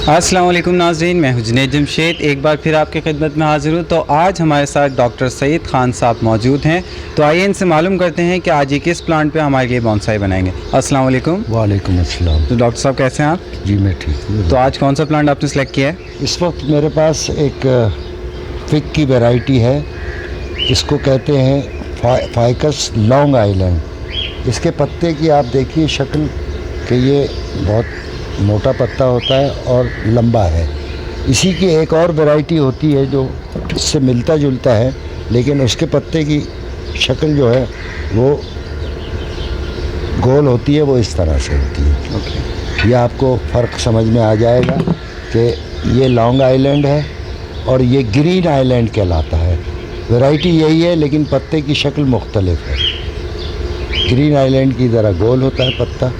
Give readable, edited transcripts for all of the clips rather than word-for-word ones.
अस्सलाम वालेकुम नाज़रीन, मैं हूं जुनैद जमशेद। एक बार फिर आपकी खिदमत में हाज़िर हूं। तो आज हमारे साथ डॉक्टर सईद ख़ान साहब मौजूद हैं। तो आइए इनसे मालूम करते हैं कि आज ये किस प्लांट पे हमारे लिए बोनसाई बनाएंगे। अस्सलाम वालेकुम। वालेकुम अस्सलाम। तो डॉक्टर साहब कैसे हैं आप? जी मैं ठीक हूँ। तो आज कौन सा प्लांट आपने सेलेक्ट किया है? इस वक्त मेरे पास एक फिग की वैरायटी है। इसको कहते हैं फाइकस लॉन्ग आइलैंड। इसके पत्ते की आप देखिए शक्ल कि ये बहुत मोटा पत्ता होता है और लंबा है। इसी की एक और वैरायटी होती है जो इससे मिलता जुलता है, लेकिन उसके पत्ते की शक्ल जो है वो गोल होती है, वो इस तरह से होती है। ये आपको फ़र्क समझ में आ जाएगा कि ये लॉन्ग आइलैंड है और ये ग्रीन आइलैंड कहलाता है। वैरायटी यही है लेकिन पत्ते की शक्ल मुख्तलिफ है। ग्रीन आइलैंड की तरह गोल होता है पत्ता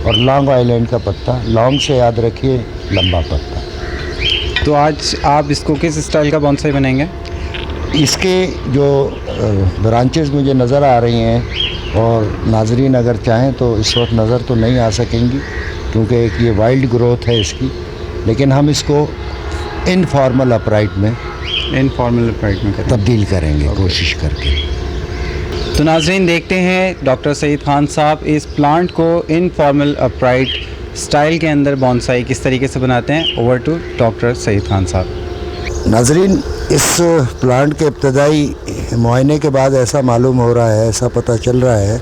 और लॉन्ग आइलैंड का पत्ता, लॉन्ग से याद रखिए लंबा पत्ता। तो आज आप इसको किस स्टाइल का बोनसाई बनाएंगे? इसके जो ब्रांचेस मुझे नज़र आ रही हैं, और नाजरीन अगर चाहें तो इस वक्त नज़र तो नहीं आ सकेंगी क्योंकि एक ये वाइल्ड ग्रोथ है इसकी, लेकिन हम इसको इनफॉर्मल अपराइट में तब्दील करेंगे कोशिश करके। तो नाज़रीन देखते हैं डॉक्टर सईद ख़ान साहब इस प्लांट को इनफॉर्मल अपराइट स्टाइल के अंदर बोनसाई किस तरीके से बनाते हैं। Over to doctor Saeed Khan साहब। नाजरीन, इस प्लांट के इब्तदाई मुआयने के बाद ऐसा मालूम हो रहा है, ऐसा पता चल रहा है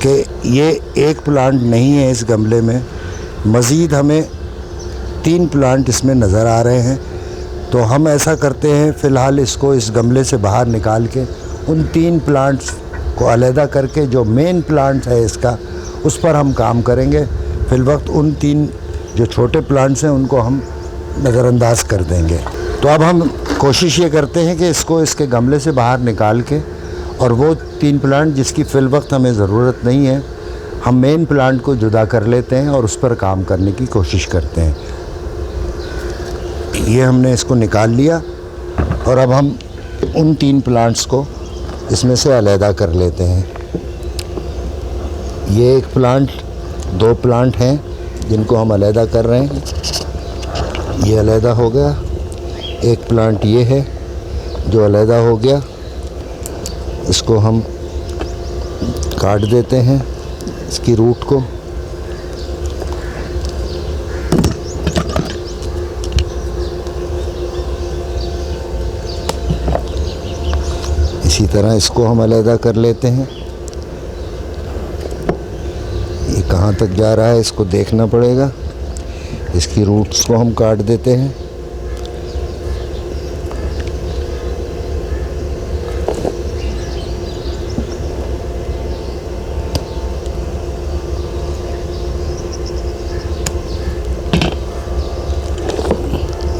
कि ये एक प्लांट नहीं है इस गमले में, मज़ीद हमें 3 प्लांट इसमें नज़र आ रहे हैं। तो हम ऐसा करते हैं, फ़िलहाल इसको इस गमले से बाहर निकाल के उन 3 प्लांट्स को अलहदा करके जो मेन प्लांट है इसका, उस पर हम काम करेंगे। फ़िलवक्त उन 3 जो छोटे प्लांट्स हैं उनको हम नज़रअंदाज कर देंगे। तो अब हम कोशिश ये करते हैं कि इसको इसके गमले से बाहर निकाल के और वो 3 प्लांट जिसकी फ़िलवक्त हमें ज़रूरत नहीं है, हम मेन प्लांट को जुदा कर लेते हैं और उस पर काम करने की कोशिश करते हैं। ये हमने इसको निकाल लिया और अब हम उन 3 प्लांट्स को इसमें से अलहदा कर लेते हैं। ये एक प्लांट, 2 प्लांट हैं जिनको हम अलहदा कर रहे हैं। ये अलहदा हो गया। एक प्लांट ये है जो अलहदा हो गया, इसको हम काट देते हैं इसकी रूट को। इसी तरह इसको हम अलहदा कर लेते हैं। ये कहाँ तक जा रहा है इसको देखना पड़ेगा। इसकी रूट्स को हम काट देते हैं।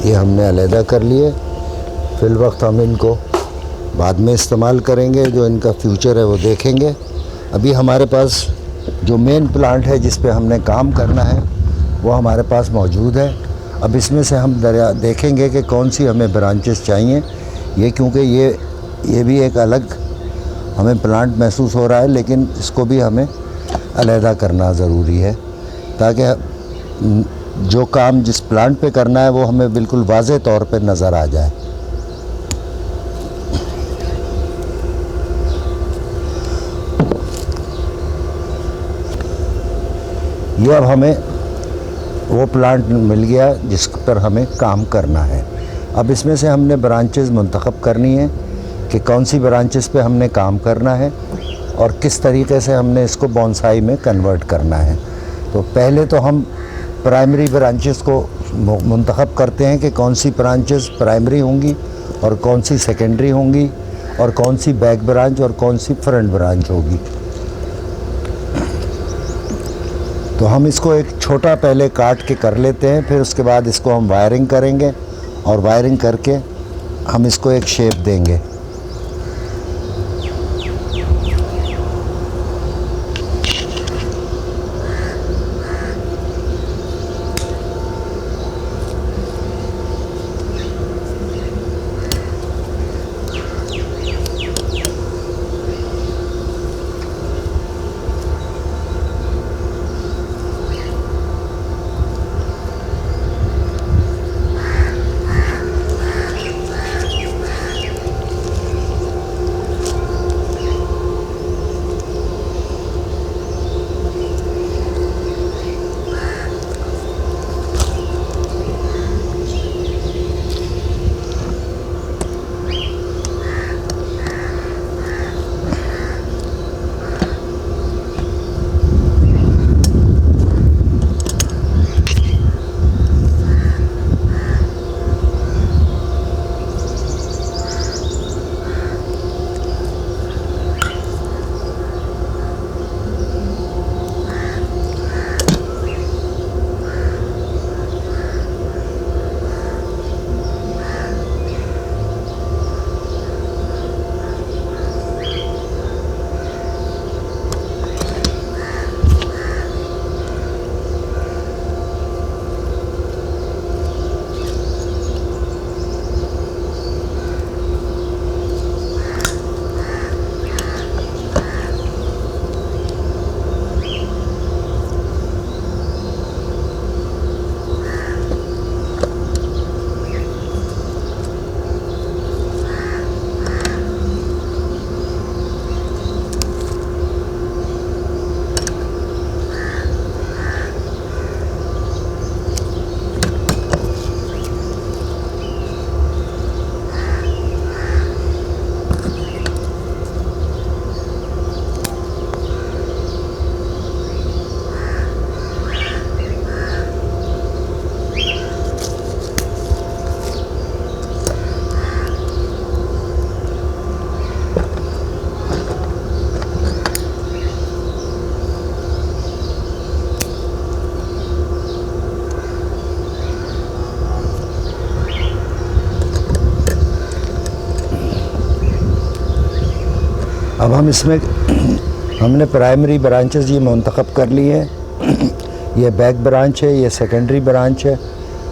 ये हमने अलहदा कर लिए। फिलवक्त हम इनको बाद में इस्तेमाल करेंगे, जो इनका फ्यूचर है वो देखेंगे। अभी हमारे पास जो मेन प्लांट है जिस पे हमने काम करना है वो हमारे पास मौजूद है। अब इसमें से हम देखेंगे कि कौन सी हमें ब्रांचेस चाहिए। ये क्योंकि ये भी एक अलग हमें प्लांट महसूस हो रहा है, लेकिन इसको भी हमें अलहदा करना ज़रूरी है ताकि जो काम जिस प्लांट पे करना है वो हमें बिल्कुल वाज़े तौर पे नज़र आ जाए। ये अब हमें वो प्लांट मिल गया जिस पर हमें काम करना है। अब इसमें से हमने ब्रांचेस मुंतखब करनी है कि कौन सी ब्रांचेस पे हमने काम करना है और किस तरीके से हमने इसको बोनसाई में कन्वर्ट करना है। तो पहले तो हम प्राइमरी ब्रांचेस को मुंतखब करते हैं कि कौन सी ब्रांचेस प्राइमरी होंगी और कौन सी सेकेंडरी होंगी और कौन सी बैक ब्रांच और कौन सी फ्रंट ब्रांच होगी। तो हम इसको एक छोटा पहले काट के कर लेते हैं, फिर उसके बाद इसको हम वायरिंग करेंगे और वायरिंग करके हम इसको एक शेप देंगे। अब हम इसमें हमने प्राइमरी ब्रांचेस ये मुंतखब कर ली हैं। ये बैक ब्रांच है, ये सेकेंडरी ब्रांच है।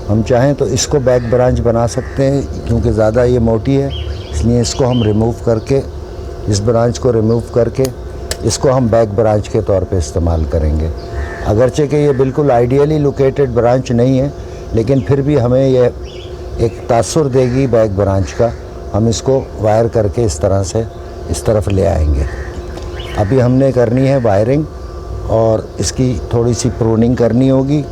हम चाहें तो इसको बैक ब्रांच बना सकते हैं, क्योंकि ज़्यादा ये मोटी है, इसलिए इसको हम रिमूव करके, इस ब्रांच को रिमूव करके इसको हम बैक ब्रांच के तौर पे इस्तेमाल करेंगे। अगरचे कि ये बिल्कुल आइडियली लोकेटेड ब्रांच नहीं है, लेकिन फिर भी हमें ये एक तासुर देगी बैक ब्रांच का। हम इसको वायर करके इस तरह से इस तरफ ले आएंगे। अभी हमने करनी है वायरिंग और इसकी थोड़ी सी प्रूनिंग करनी होगी,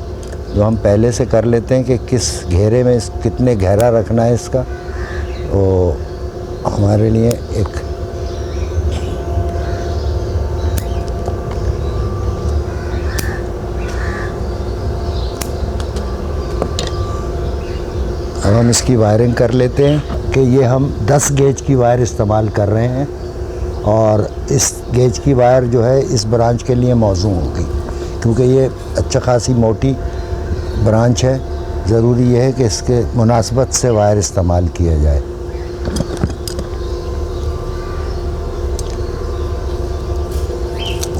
जो हम पहले से कर लेते हैं कि किस घेरे में कितने गहरा रखना है इसका। तो हमारे लिए एक अब हम इसकी वायरिंग कर लेते हैं कि ये हम 10 गेज की वायर इस्तेमाल कर रहे हैं और इस गेज की वायर जो है इस ब्रांच के लिए मौजू होगी, क्योंकि ये अच्छा खासी मोटी ब्रांच है। ज़रूरी यह है कि इसके मुनासबत से वायर इस्तेमाल किया जाए।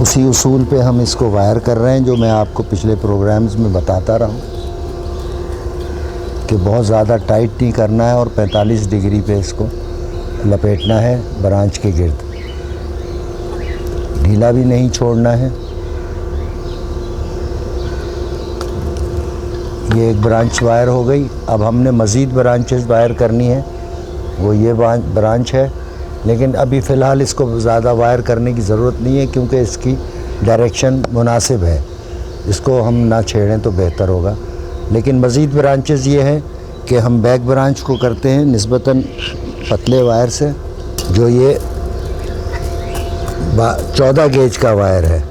उसी उसूल पे हम इसको वायर कर रहे हैं जो मैं आपको पिछले प्रोग्राम्स में बताता रहा हूँ कि बहुत ज़्यादा टाइट नहीं करना है और 45 डिग्री पे इसको लपेटना है ब्रांच के गिर्द, ढीला भी नहीं छोड़ना है। ये एक ब्रांच वायर हो गई। अब हमने मज़ीद ब्रांचेस वायर करनी है, वो ये ब्रांच है, लेकिन अभी फ़िलहाल इसको ज़्यादा वायर करने की ज़रूरत नहीं है, क्योंकि इसकी डायरेक्शन मुनासिब है। इसको हम ना छेड़ें तो बेहतर होगा। लेकिन मज़ीद ब्रांचेस ये हैं कि हम बैक ब्रांच को करते हैं निस्बतन पतले वायर से, जो ये 14 गेज का वायर है।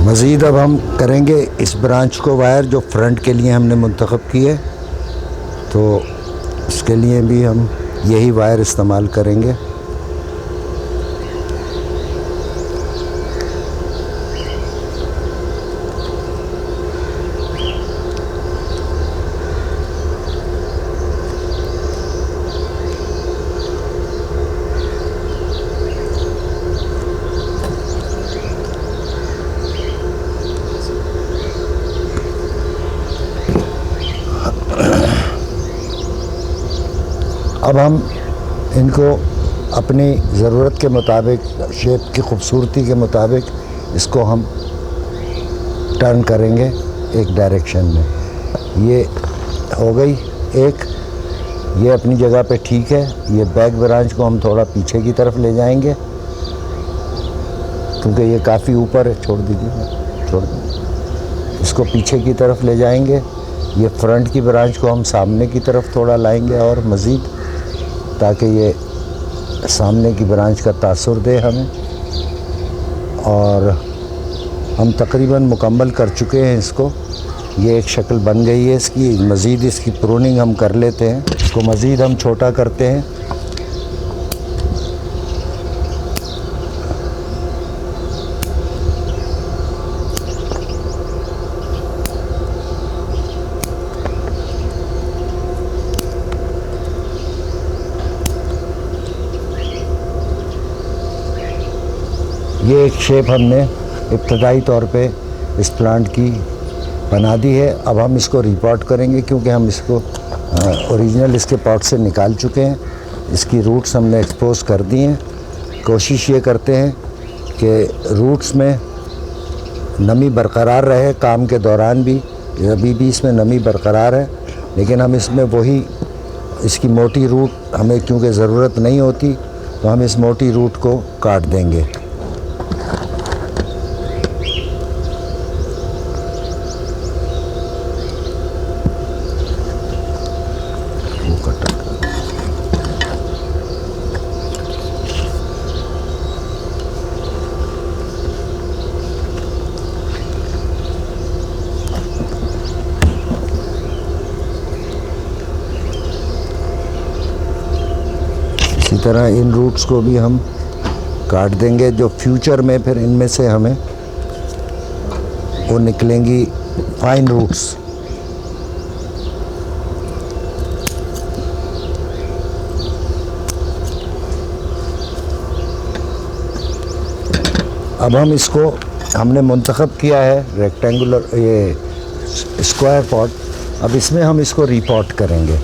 मज़ीद अब हम करेंगे इस ब्रांच को वायर जो फ्रंट के लिए हमने मुंतखब की है, तो इसके लिए भी हम यही वायर इस्तेमाल करेंगे। अब हम इनको अपनी ज़रूरत के मुताबिक, शेप की खूबसूरती के मुताबिक इसको हम टर्न करेंगे एक डायरेक्शन में। ये हो गई एक, ये अपनी जगह पे ठीक है। ये बैक ब्रांच को हम थोड़ा पीछे की तरफ ले जाएंगे, क्योंकि ये काफ़ी ऊपर है। छोड़ दीजिए, छोड़ दीजिए। इसको पीछे की तरफ ले जाएंगे। ये फ्रंट की ब्रांच को हम सामने की तरफ थोड़ा लाएंगे और मज़ीद, ताकि ये सामने की ब्रांच का तासुर दे हमें। और हम तकरीबन मुकम्मल कर चुके हैं इसको। ये एक शक्ल बन गई है इसकी। मज़ीद इसकी प्रूनिंग हम कर लेते हैं। इसको मज़ीद हम छोटा करते हैं। ये एक शेप हमने इब्तदाई तौर पे इस प्लांट की बना दी है। अब हम इसको रिपॉट करेंगे, क्योंकि हम इसको ओरिजिनल इसके पॉट से निकाल चुके हैं। इसकी रूट्स हमने एक्सपोज कर दी हैं। कोशिश ये करते हैं कि रूट्स में नमी बरकरार रहे काम के दौरान भी। अभी भी इसमें नमी बरकरार है, लेकिन हम इसमें वही इसकी मोटी रूट हमें क्योंकि ज़रूरत नहीं होती, तो हम इस मोटी रूट को काट देंगे। इसी तरह इन रूट्स को भी हम काट देंगे, जो फ्यूचर में फिर इनमें से हमें वो निकलेंगी फाइन रूट्स। अब हम इसको हमने मुंतखब किया है रेक्टेंगुलर ये स्क्वायर पॉट, अब इसमें हम इसको रीपॉट करेंगे।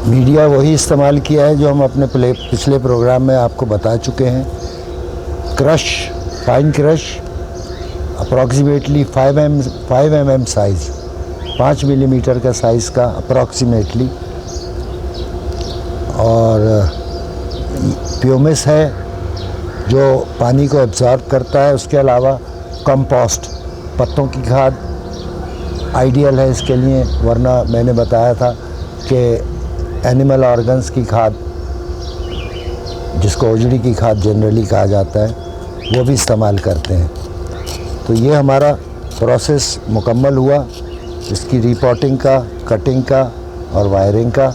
मीडिया वही इस्तेमाल किया है जो हम अपने पिछले प्रोग्राम में आपको बता चुके हैं। Crush, fine crush, approximately 5 mm size, 5 millimetre का साइज़ का अप्रॉक्सीमेटली, और प्यूमिस है जो पानी को एब्जॉर्ब करता है। उसके अलावा कंपोस्ट, पत्तों की खाद आइडियल है इसके लिए, वरना मैंने बताया था कि एनिमल ऑर्गन्स की खाद, जिसको ओजड़ी की खाद जनरली कहा जाता है, वो भी इस्तेमाल करते हैं। तो ये हमारा प्रोसेस मुकम्मल हुआ, इसकी रिपोर्टिंग का, कटिंग का और वायरिंग का।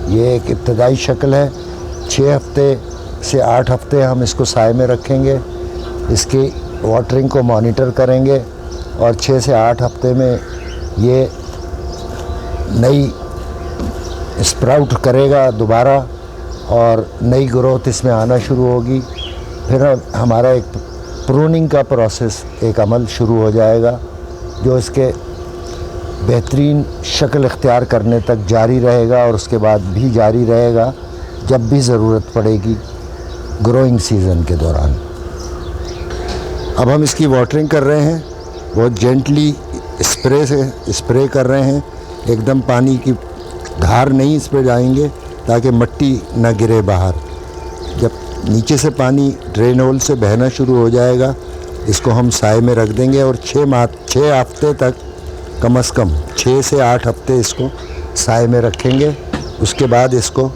ये एक इब्तदाई शक्ल है। 6 हफ्ते से 8 हफ्ते हम इसको साए में रखेंगे, इसकी वाटरिंग को मॉनिटर करेंगे, और 6 से 8 हफ्ते में ये नई स्प्राउट करेगा दोबारा और नई ग्रोथ इसमें आना शुरू होगी। फिर हमारा एक प्रूनिंग का प्रोसेस, एक अमल शुरू हो जाएगा जो इसके बेहतरीन शक्ल इख्तियार करने तक जारी रहेगा, और उसके बाद भी जारी रहेगा जब भी ज़रूरत पड़ेगी ग्रोइंग सीज़न के दौरान। अब हम इसकी वाटरिंग कर रहे हैं, बहुत जेंटली स्प्रे कर रहे हैं, एकदम पानी की धार नहीं इस पर जाएंगे ताकि मिट्टी न गिरे बाहर। जब नीचे से पानी ड्रेन होल से बहना शुरू हो जाएगा, इसको हम साए में रख देंगे, और 6 हफ्ते तक, कम से कम 6 से 8 हफ्ते इसको साए में रखेंगे। उसके बाद इसको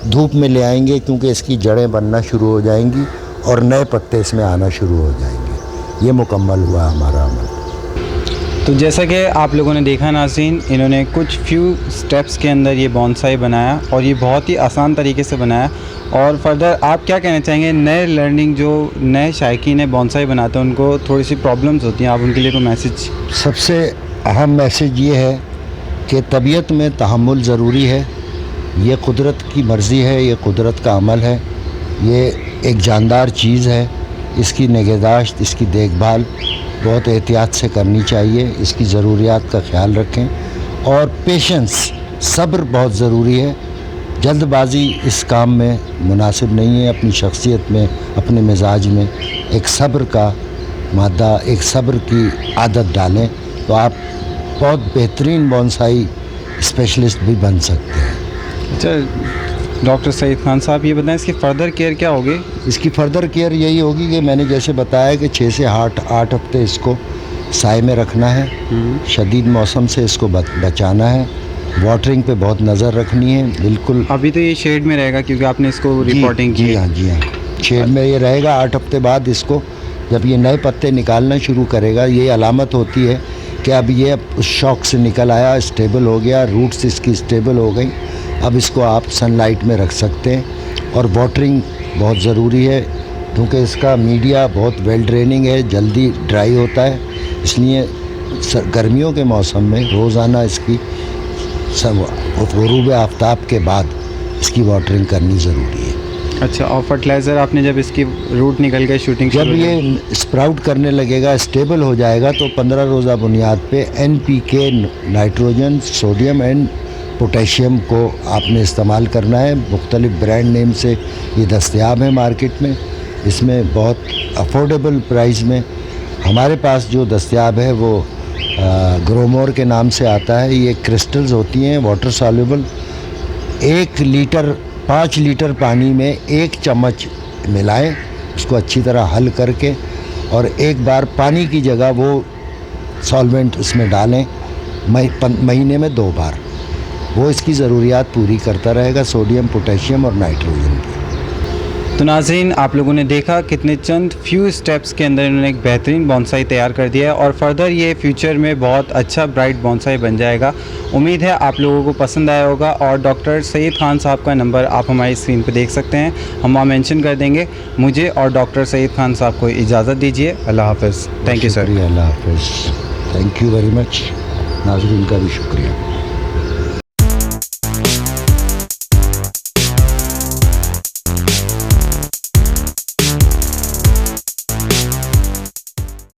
धूप में ले आएंगे, क्योंकि इसकी जड़ें बनना शुरू हो जाएंगी और नए पत्ते इसमें आना शुरू हो जाएंगे। ये मुकम्मल हुआ हमारा अमल। तो जैसा कि आप लोगों ने देखा नाज़रीन, इन्होंने कुछ फ्यू स्टेप्स के अंदर ये बॉन्साई बनाया, और ये बहुत ही आसान तरीके से बनाया। और फर्दर आप क्या कहना चाहेंगे, नए लर्निंग जो नए शायकीन बॉन्साई बनाते हैं उनको थोड़ी सी प्रॉब्लम्स होती हैं, आप उनके लिए कोई मैसेज? सबसे अहम मैसेज ये है कि तबीयत में तहम्मुल ज़रूरी है। ये कुदरत की मर्ज़ी है, ये कुदरत का अमल है, ये एक जानदार चीज़ है। इसकी निगहदाश्त, इसकी देखभाल बहुत एहतियात से करनी चाहिए। इसकी ज़रूरियात का ख्याल रखें, और पेशेंस, सब्र बहुत ज़रूरी है। जल्दबाजी इस काम में मुनासिब नहीं है। अपनी शख्सियत में, अपने मिजाज में एक सब्र का मादा, एक सब्र की आदत डालें, तो आप बहुत बेहतरीन बॉन्साई स्पेशलिस्ट भी बन सकते हैं। अच्छा डॉक्टर सईद खान साहब, ये बताएं इसकी फ़र्दर केयर क्या होगी? इसकी फ़र्दर केयर यही होगी कि मैंने जैसे बताया कि 6 से 8 हफ्ते इसको साए में रखना है, शदीद मौसम से इसको बचाना है, वाटरिंग पे बहुत नज़र रखनी है। बिल्कुल अभी तो ये शेड में रहेगा क्योंकि आपने इसको रिपोर्टिंग की। जी हाँ, शेड में ये रहेगा। 8 हफ्ते बाद इसको, जब ये नए पत्ते निकालना शुरू करेगा, ये अलामत होती है कि अब ये उस शॉक से निकल आया, स्टेबल हो गया, रूट्स इसकी स्टेबल हो गई। अब इसको आप सनलाइट में रख सकते हैं, और वाटरिंग बहुत ज़रूरी है। क्योंकि इसका मीडिया बहुत वेल ट्रेनिंग है, जल्दी ड्राई होता है, इसलिए गर्मियों के मौसम में रोज़ाना इसकी सब ग़ुरूब आफ्ताब के बाद इसकी वाटरिंग करनी ज़रूरी है। अच्छा, और फर्टिलाइज़र आपने जब इसकी रूट निकल के शूटिंग जब ये स्प्राउट करने लगेगा, स्टेबल हो जाएगा, तो 15 रोज़ा बुनियाद पे NPK, nitrogen, sodium and potassium को आपने इस्तेमाल करना है। मुख्तलिफ ब्रांड नेम से ये दस्तयाब है मार्केट में। इसमें बहुत अफोर्डेबल प्राइस में हमारे पास जो दस्तयाब है वो ग्रोमोर के नाम से आता है। ये क्रिस्टल्स होती हैं वाटर सॉल्युबल। 5 लीटर पानी में 1 चम्मच मिलाएं, उसको अच्छी तरह हल करके, और एक बार पानी की जगह वो सॉल्वेंट उसमें डालें महीने में 2 बार। वो इसकी ज़रूरियात पूरी करता रहेगा, सोडियम, पोटेशियम और नाइट्रोजन की। तो नाज़रीन, आप लोगों ने देखा कितने चंद फ्यू स्टेप्स के अंदर इन्होंने एक बेहतरीन बॉन्साई तैयार कर दिया है और फर्दर ये फ्यूचर में बहुत अच्छा ब्राइट बॉन्साई बन जाएगा। उम्मीद है आप लोगों को पसंद आया होगा। और डॉक्टर सईद खान साहब का नंबर आप हमारी स्क्रीन पर देख सकते हैं, हम वहाँ मेंशन कर देंगे। मुझे और डॉक्टर सईद खान साहब को इजाज़त दीजिए। अल्लाह हाफ़िज़। Thank you sir. अल्लाह हाफ़िज़। Thank you very much. नाज़रीन का भी शुक्रिया।